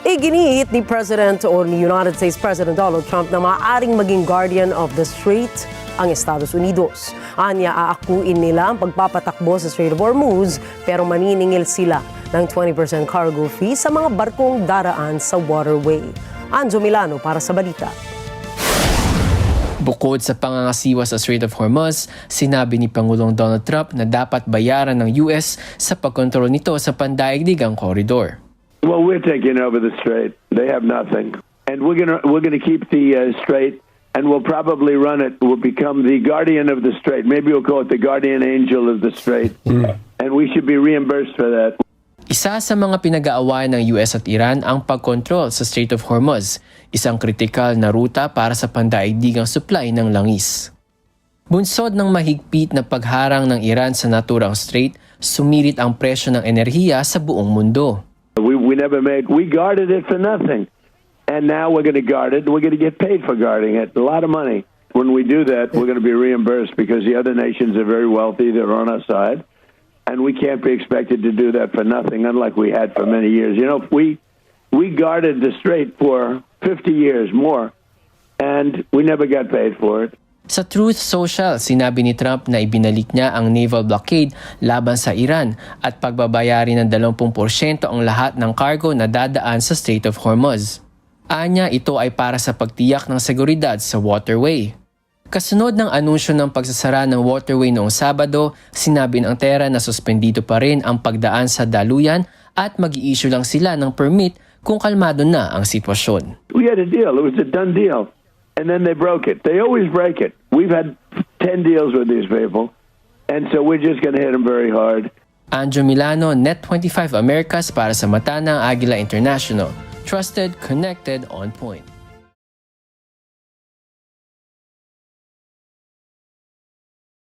Iginiit ni United States President Donald Trump na maaaring maging guardian of the Strait ang Estados Unidos. Anya, aakuin nila ang pagpapatakbo sa Strait of Hormuz pero maniningil sila ng 20% cargo fee sa mga barkong daraan sa waterway. Anjo Milano para sa balita. Bukod sa pangangasiwa sa Strait of Hormuz, sinabi ni Pangulong Donald Trump na dapat bayaran ng US sa pagkontrol nito sa pandaigdigang koridor. Well, we're taking over the strait. They have nothing, and we're gonna keep the strait, and we'll probably run it. We'll become the guardian of the strait. Maybe we'll call it the guardian angel of the strait, and we should be reimbursed for that. Isa sa mga pinag-aawayan ng US at Iran ang pagkontrol sa Strait of Hormuz, isang kritikal na ruta para sa pandaigdigang supply ng langis. Bunsod ng mahigpit na pagharang ng Iran sa naturang strait, sumirit ang presyo ng enerhiya sa buong mundo. We guarded it for nothing. And now we're going to guard it. We're going to get paid for guarding it. A lot of money. When we do that, we're going to be reimbursed because the other nations are very wealthy. They're on our side. And we can't be expected to do that for nothing, unlike we had for many years. You know, we guarded the strait for 50 years more, and we never got paid for it. Sa Truth Social, sinabi ni Trump na ibinalik niya ang naval blockade laban sa Iran at pagbabayari ng 20% ang lahat ng cargo na dadaan sa Strait of Hormuz. Anya, ito ay para sa pagtiyak ng seguridad sa waterway. Kasunod ng anunsyo ng pagsasara ng waterway noong Sabado, sinabi ng Terra na suspendido pa rin ang pagdaan sa daluyan at mag-i-issue lang sila ng permit kung kalmado na ang sitwasyon. We had a deal. It was a done deal. And then they broke it. They always break it. We've had 10 deals with these people, and so we're just going to hit them very hard. Anjo Milano, Net25 Americas para sa Mata ng Agila International. Trusted, connected, on point.